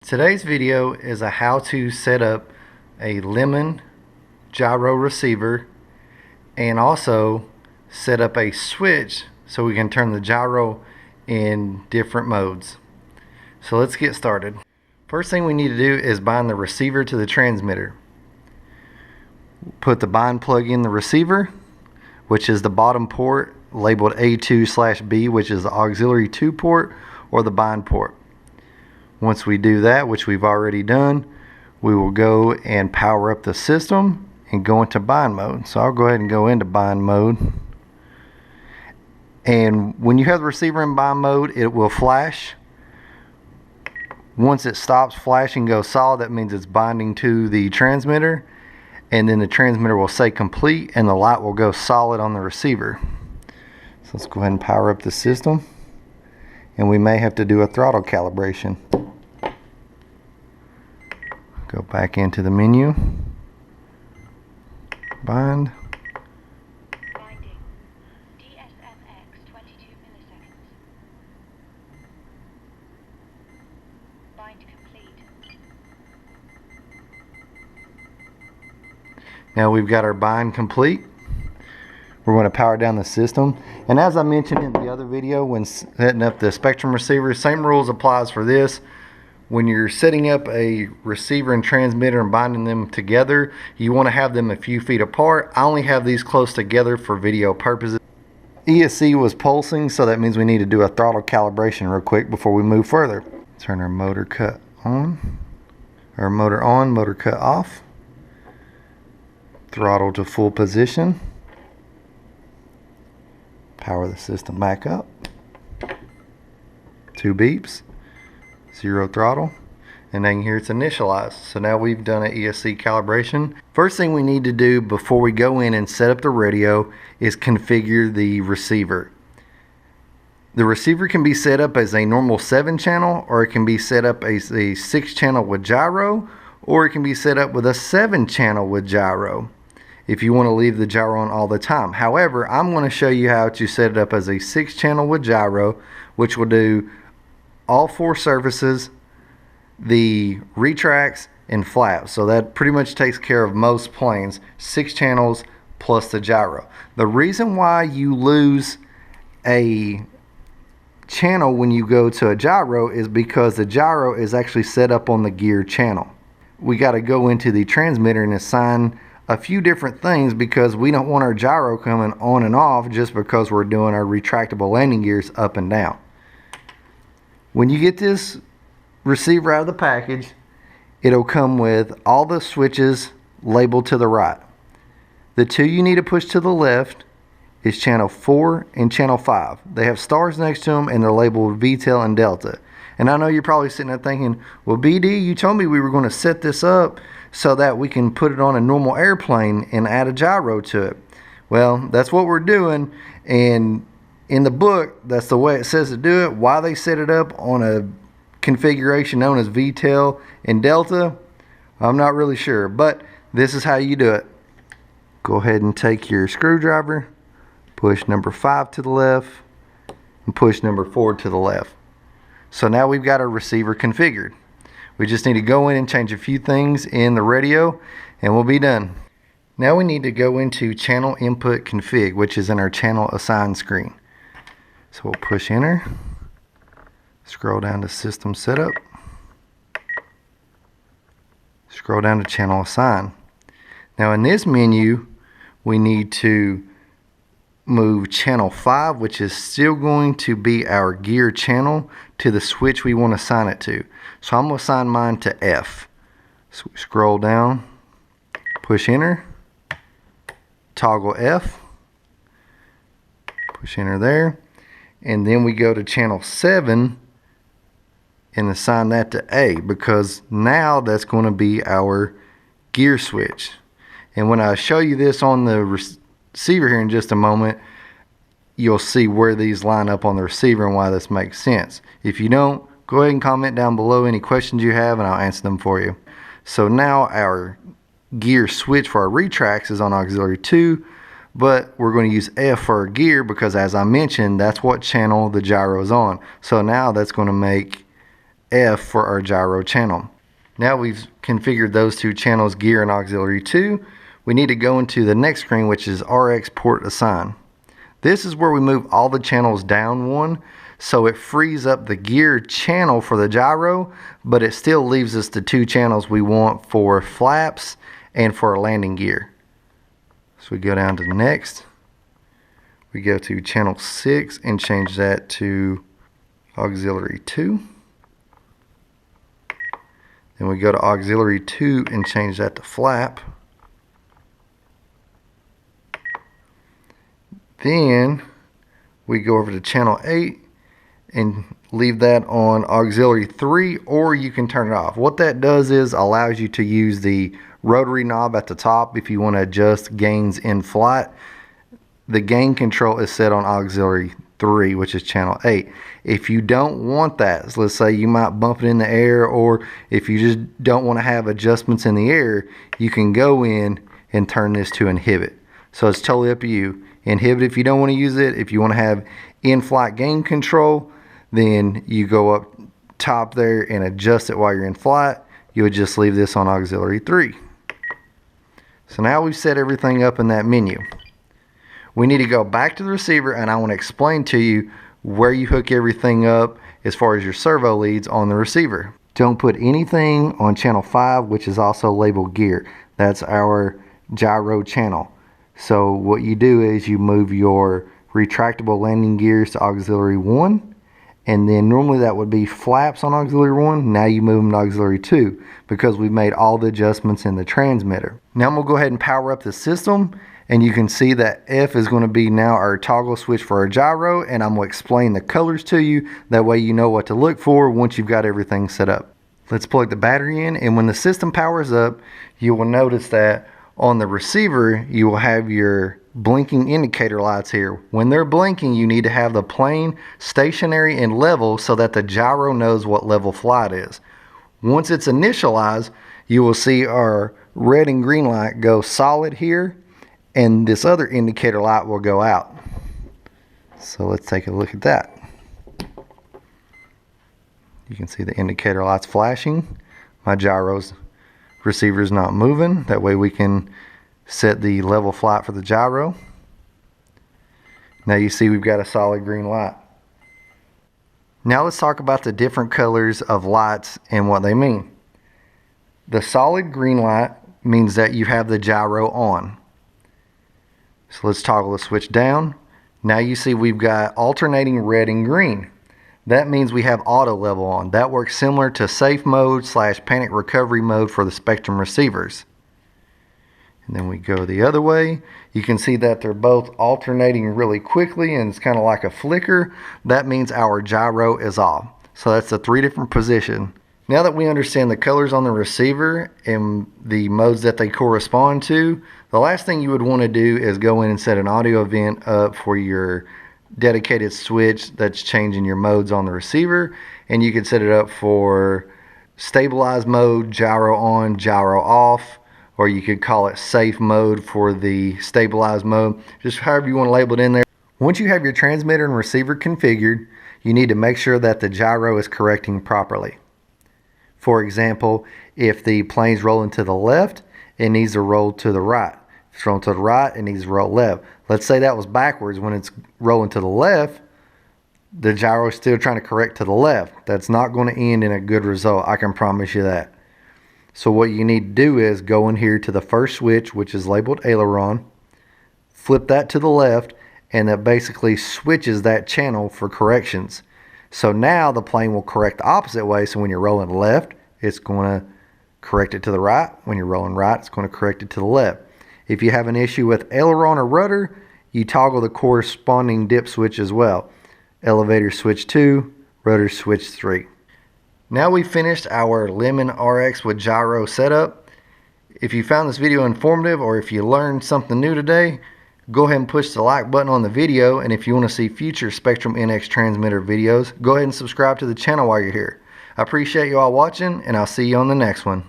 Today's video is a how to set up a lemon gyro receiver and also set up a switch so we can turn the gyro in different modes. So let's get started. First thing we need to do is bind the receiver to the transmitter. Put the bind plug in the receiver, which is the bottom port labeled A2/B, which is the auxiliary 2 port or the bind port. Once we do that, which we've already done, we will go and power up the system and go into bind mode. So I'll go ahead and go into bind mode. And when you have the receiver in bind mode, it will flash. Once it stops flashing, goes solid, that means it's binding to the transmitter. And then the transmitter will say complete and the light will go solid on the receiver. So let's go ahead and power up the system. And we may have to do a throttle calibration. Go back into the menu. Bind. Binding. DSMX 22 milliseconds. Bind complete. Now we've got our bind complete. We're going to power down the system. And as I mentioned in the other video when setting up the Spektrum receiver, same rules applies for this. When you're setting up a receiver and transmitter and binding them together, you want to have them a few feet apart. I only have these close together for video purposes. ESC was pulsing, so that means we need to do a throttle calibration real quick before we move further. Turn our motor cut on, our motor on, motor cut off. Throttle to full position. Power the system back up. 2 beeps. 0 throttle, and then here it's initialized. So now we've done an ESC calibration. First thing we need to do before we go in and set up the radio is configure the receiver. The receiver can be set up as a normal 7-channel, or it can be set up as a 6-channel with gyro, or it can be set up with a 7-channel with gyro if you want to leave the gyro on all the time. However, I'm going to show you how to set it up as a 6-channel with gyro, which will do all 4 surfaces, the retracts, and flaps. So that pretty much takes care of most planes, 6 channels plus the gyro. The reason why you lose a channel when you go to a gyro is because the gyro is actually set up on the gear channel. We got to go into the transmitter and assign a few different things because we don't want our gyro coming on and off just because we're doing our retractable landing gears up and down. When you get this receiver out of the package, it'll come with all the switches labeled to the right. The 2 you need to push to the left is channel 4 and channel 5. They have stars next to them and they're labeled VTEL and Delta. And I know you're probably sitting there thinking, well, BD, you told me we were going to set this up so that we can put it on a normal airplane and add a gyro to it. Well, that's what we're doing, and in the book, that's the way it says to do it. Why they set it up on a configuration known as VTEL and Delta, I'm not really sure, but this is how you do it. Go ahead and take your screwdriver, push number 5 to the left, and push number 4 to the left. So now we've got our receiver configured. We just need to go in and change a few things in the radio, and we'll be done. Now we need to go into channel input config, which is in our channel assign screen. So we'll push enter, scroll down to system setup, scroll down to channel assign. Now in this menu, we need to move channel 5, which is still going to be our gear channel, to the switch we want to assign it to. So I'm going to assign mine to F. So we scroll down, push enter, toggle F, push enter there. And then we go to channel 7 and assign that to A, because now that's going to be our gear switch. And when I show you this on the receiver here in just a moment, you'll see where these line up on the receiver and why this makes sense. If you don't, go ahead and comment down below any questions you have and I'll answer them for you. So now our gear switch for our retracts is on auxiliary 2. But we're going to use F for our gear because, as I mentioned, that's what channel the gyro is on. So now that's going to make F for our gyro channel. Now we've configured those two channels, gear and auxiliary 2. We need to go into the next screen, which is RX port assign. This is where we move all the channels down one, so it frees up the gear channel for the gyro, but it still leaves us the two channels we want for flaps and for our landing gear. So we go down to next. We go to channel 6 and change that to auxiliary 2. Then we go to auxiliary 2 and change that to flap. Then we go over to channel 8 and leave that on auxiliary 3, or you can turn it off. What that does is allows you to use the rotary knob at the top if you want to adjust gains in flight. The gain control is set on auxiliary 3, which is channel 8. If you don't want that, so let's say you might bump it in the air, or if you just don't want to have adjustments in the air, you can go in and turn this to inhibit. So it's totally up to you. Inhibit if you don't want to use it. If you want to have in-flight gain control, then you go up top there and adjust it while you're in flight. You would just leave this on auxiliary 3. So now we've set everything up in that menu. We need to go back to the receiver, and I want to explain to you where you hook everything up as far as your servo leads on the receiver. Don't put anything on channel 5, which is also labeled gear. That's our gyro channel. So what you do is you move your retractable landing gears to auxiliary 1, and then normally that would be flaps on auxiliary 1. Now you move them to auxiliary 2 because we've made all the adjustments in the transmitter. Now I'm going to go ahead and power up the system, and you can see that F is going to be now our toggle switch for our gyro, and I'm going to explain the colors to you. That way you know what to look for once you've got everything set up. Let's plug the battery in, and when the system powers up, you will notice that on the receiver, you will have your blinking indicator lights here. When they're blinking, you need to have the plane stationary and level so that the gyro knows what level flight is. Once it's initialized, you will see our red and green light go solid here, and this other indicator light will go out. So let's take a look at that. You can see the indicator lights flashing. My gyro's receiver is not moving. That way we can set the level flight for the gyro. Now you see we've got a solid green light. Now let's talk about the different colors of lights and what they mean. The solid green light means that you have the gyro on. So let's toggle the switch down. Now you see we've got alternating red and green. That means we have auto level on. That works similar to safe mode / panic recovery mode for the Spektrum receivers. And then we go the other way. You can see that they're both alternating really quickly, and it's kind of like a flicker. That means our gyro is off. So that's the 3 different positions. Now that we understand the colors on the receiver and the modes that they correspond to, the last thing you would want to do is go in and set an audio event up for your dedicated switch that's changing your modes on the receiver, and you can set it up for stabilized mode, gyro on, gyro off, or you could call it safe mode for the stabilized mode, just however you want to label it in there. Once you have your transmitter and receiver configured, you need to make sure that the gyro is correcting properly. For example, if the plane's rolling to the left, it needs to roll to the right. If it's rolling to the right, it needs to roll left. Let's say that was backwards. When it's rolling to the left, the gyro is still trying to correct to the left. That's not going to end in a good result. I can promise you that. So what you need to do is go in here to the first switch, which is labeled Aileron, flip that to the left, and that basically switches that channel for corrections. So now the plane will correct the opposite way. So when you're rolling left, it's going to correct it to the right. When you're rolling right, it's going to correct it to the left. If you have an issue with aileron or rudder, you toggle the corresponding dip switch as well. Elevator switch 2, rudder switch 3. Now we've finished our Lemon RX with gyro setup. If you found this video informative, or if you learned something new today, go ahead and push the like button on the video, and if you want to see future Spektrum NX transmitter videos, go ahead and subscribe to the channel while you're here. I appreciate you all watching, and I'll see you on the next one.